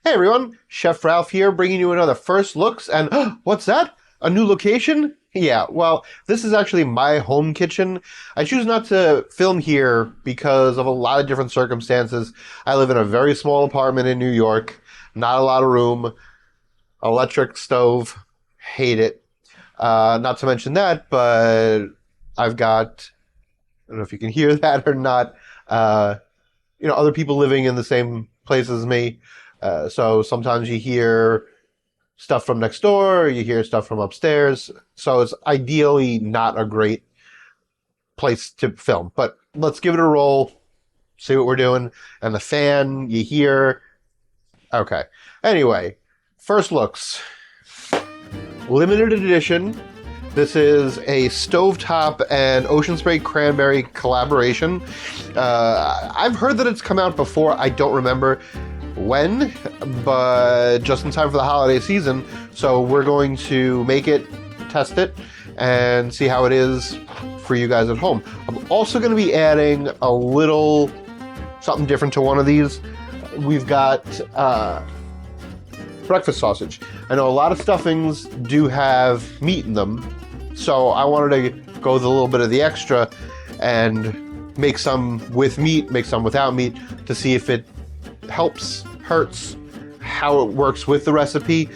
Hey everyone, Chef Ralph here, bringing you another First Looks, and what's that? A new location? Yeah, well, this is actually my home kitchen. I choose not to film here because of a lot of different circumstances. I live in a very small apartment in New York, not a lot of room, electric stove, hate it. Not to mention that, but I've got, I don't know if you can hear that or not, uh, other people living in the same place as me. So sometimes you hear stuff from next door, you hear stuff from upstairs. So it's ideally not a great place to film. But let's give it a roll, see what we're doing. And the fan, you hear. Okay. Anyway, First Looks. Limited edition. This is a stovetop and Oceanspray Cranberry collaboration. I've heard that it's come out before. I don't remember when, but just in time for the holiday season. So we're going to make it, test it, and see how it is for you guys at home. I'm also going to be adding a little something different to one of these. We've got breakfast sausage. I know a lot of stuffings do have meat in them, so I wanted to go with a little bit of the extra and make some with meat, make some without meat, to see if it helps, hurts, how it works with the recipe.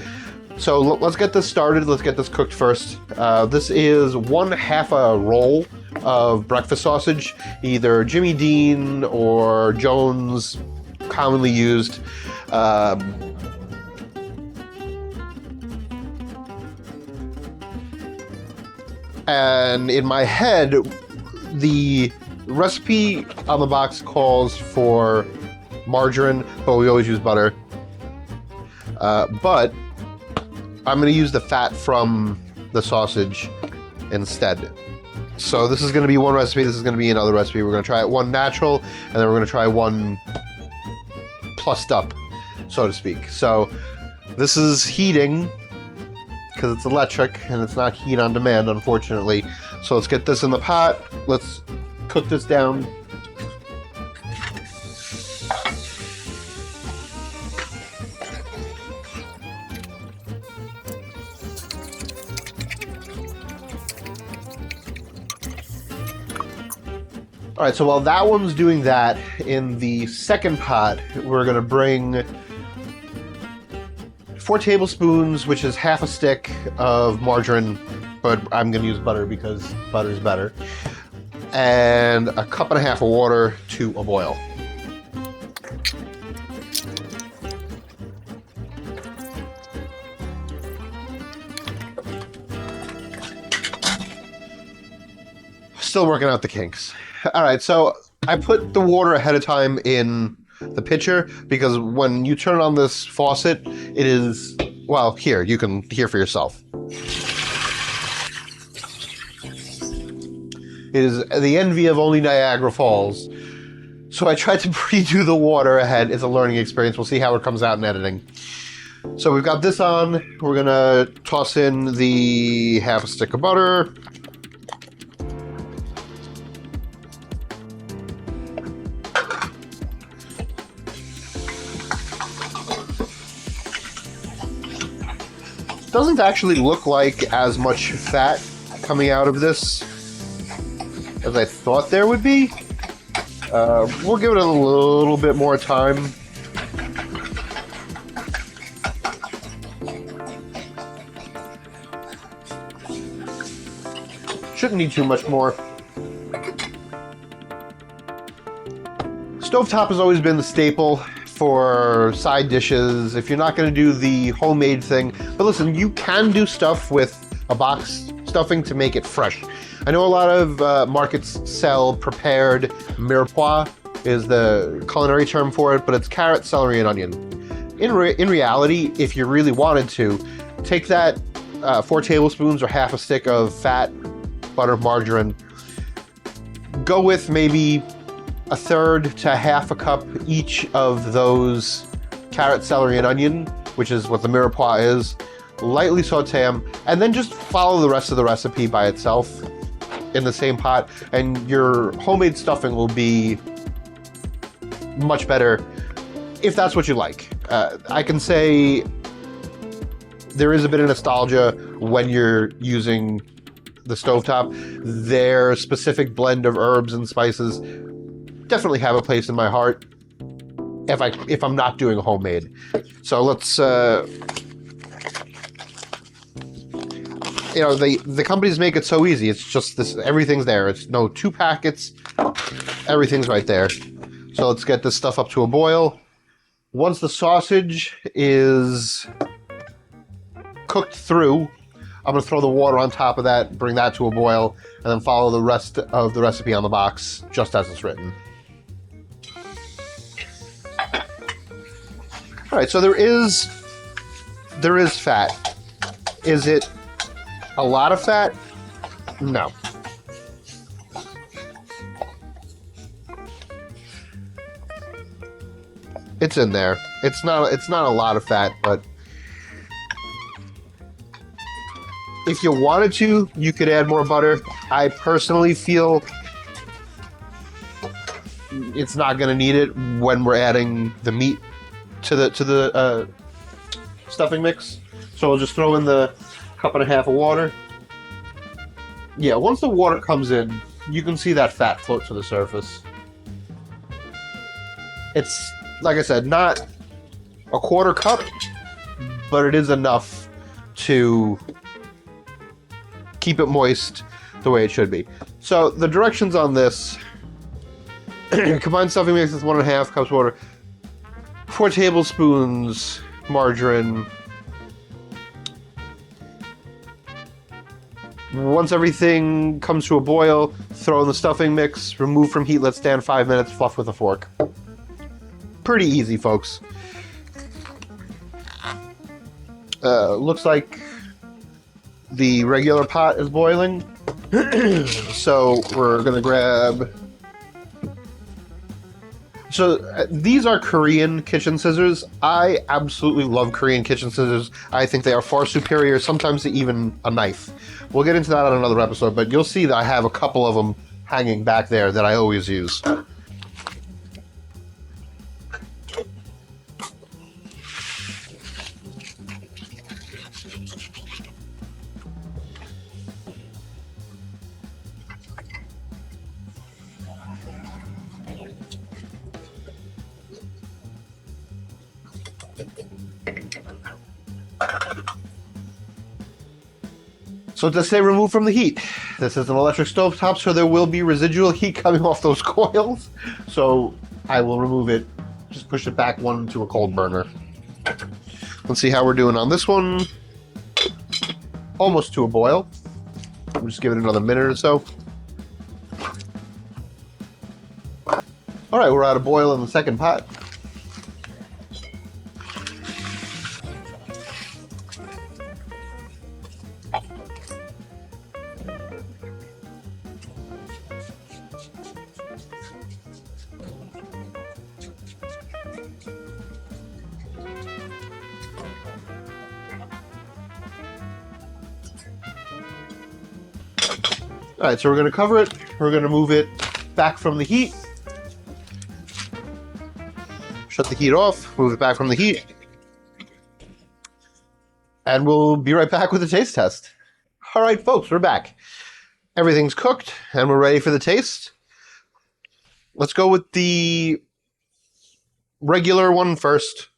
So let's get this started. Let's get this cooked first. This is 1/2 a roll of breakfast sausage, either Jimmy Dean or Jones, commonly used. And in my head, the recipe on the box calls for margarine, but we always use butter. But I'm going to use the fat from the sausage instead. So this is going to be one recipe, this is going to be another recipe. We're going to try one natural, and then we're going to try one plussed up, so to speak. So this is heating, because it's electric, and it's not heat on demand, unfortunately. So let's get this in the pot. Let's cook this down. All right, so while that one's doing that, in the second pot, we're gonna bring 4 tablespoons, which is 1/2 a stick of margarine, but I'm gonna use butter because butter's better, and 1.5 cups of water to a boil. Still working out the kinks. All right, so I put the water ahead of time in the pitcher because when you turn on this faucet, it is, well, here, you can hear for yourself. It is the envy of only Niagara Falls. So I tried to pre-do the water ahead. It's a learning experience. We'll see how it comes out in editing. So we've got this on. We're gonna toss in the 1/2 a stick of butter. Doesn't actually look like as much fat coming out of this as I thought there would be. We'll give it a little bit more time. Shouldn't need too much more. Stovetop has always been the staple for side dishes, if you're not going to do the homemade thing. But listen, you can do stuff with a box stuffing to make it fresh. I know a lot of markets sell prepared mirepoix, is the culinary term for it, but it's carrot, celery, and onion. In reality, if you really wanted to, take that 4 tablespoons or 1/2 a stick of fat, butter, margarine, go with maybe 1/3 to 1/2 a cup each of those carrot, celery, and onion, which is what the mirepoix is. Lightly saute them, and then just follow the rest of the recipe by itself in the same pot, and your homemade stuffing will be much better if that's what you like. I can say there is a bit of nostalgia when you're using the stovetop. Their specific blend of herbs and spices definitely have a place in my heart if I'm not doing homemade. So let's you know, the companies make it so easy. It's just this, everything's there. It's no 2 packets. Everything's right there. So let's get this stuff up to a boil. Once the sausage is cooked through, I'm going to throw the water on top of that, bring that to a boil, and then follow the rest of the recipe on the box, just as it's written. All right, so there is fat. Is it a lot of fat? No. It's in there. It's not a lot of fat, but if you wanted to, you could add more butter. I personally feel it's not going to need it when we're adding the meat to the stuffing mix. So we'll just throw in the 1.5 cups of water. Yeah, once the water comes in, you can see that fat float to the surface. It's, like I said, not a 1/4 cup, but it is enough to keep it moist the way it should be. So the directions on this: combine stuffing mix with 1.5 cups water, 4 tablespoons margarine. Once everything comes to a boil, throw in the stuffing mix, remove from heat, let stand 5 minutes, fluff with a fork. Pretty easy, folks. Looks like the regular pot is boiling. So we're gonna grab... So these are Korean kitchen scissors. I absolutely love Korean kitchen scissors. I think they are far superior, sometimes to even a knife. We'll get into that on another episode, but you'll see that I have a couple of them hanging back there that I always use. So it does say remove from the heat. This is an electric stove top, so there will be residual heat coming off those coils. So I will remove it, just push it back one to a cold burner. Let's see how we're doing on this one. Almost to a boil. We'll just give it another minute or so. All right, we're at a boil in the second pot. All right, so we're going to cover it. We're going to move it back from the heat. Shut the heat off, move it back from the heat. And we'll be right back with the taste test. All right, folks, we're back. Everything's cooked and we're ready for the taste. Let's go with the regular one first.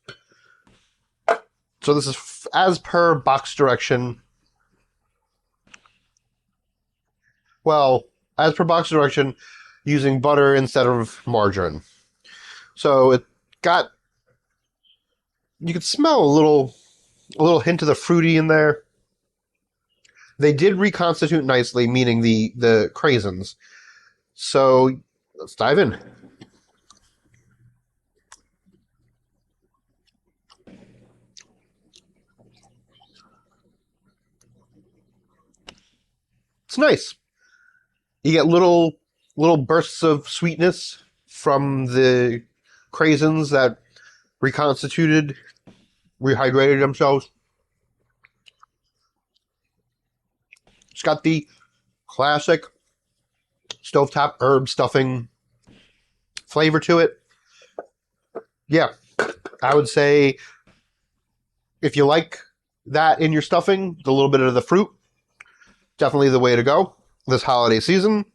So this is as per box direction. Well, as per box direction, using butter instead of margarine. So it got, you could smell a little hint of the fruity in there. They did reconstitute nicely, meaning the craisins. So let's dive in. It's nice. You get little bursts of sweetness from the craisins that reconstituted, rehydrated themselves. It's got the classic stovetop herb stuffing flavor to it. Yeah, I would say if you like that in your stuffing, a little bit of the fruit, definitely the way to go this holiday season.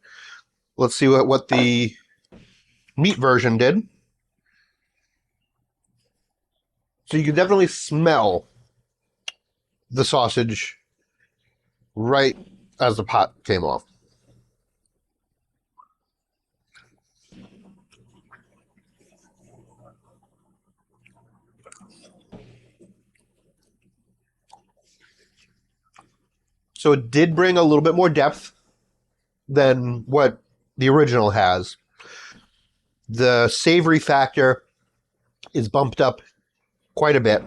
Let's see what the meat version did. So you can definitely smell the sausage right as the pot came off. So it did bring a little bit more depth than what the original has. The savory factor is bumped up quite a bit.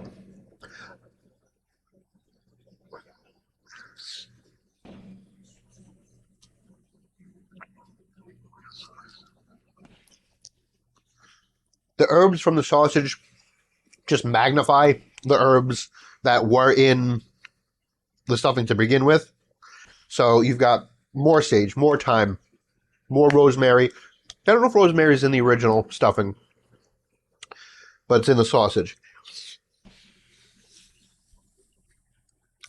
The herbs from the sausage just magnify the herbs that were in the stuffing to begin with. So you've got more sage, more thyme, more rosemary. I don't know if rosemary is in the original stuffing, but it's in the sausage.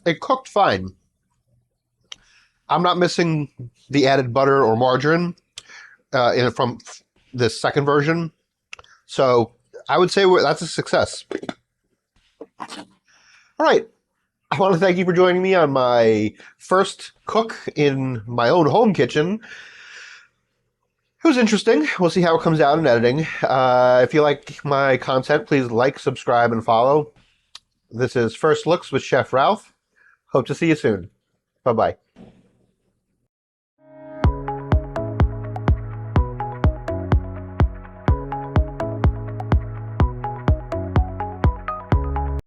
It cooked fine. I'm not missing the added butter or margarine from this second version. So I would say that's a success. All right. I want to thank you for joining me on my first cook in my own home kitchen. It was interesting. We'll see how it comes out in editing. If you like my content, please like, subscribe, and follow. This is First Looks with Chef Ralph. Hope to see you soon. Bye-bye.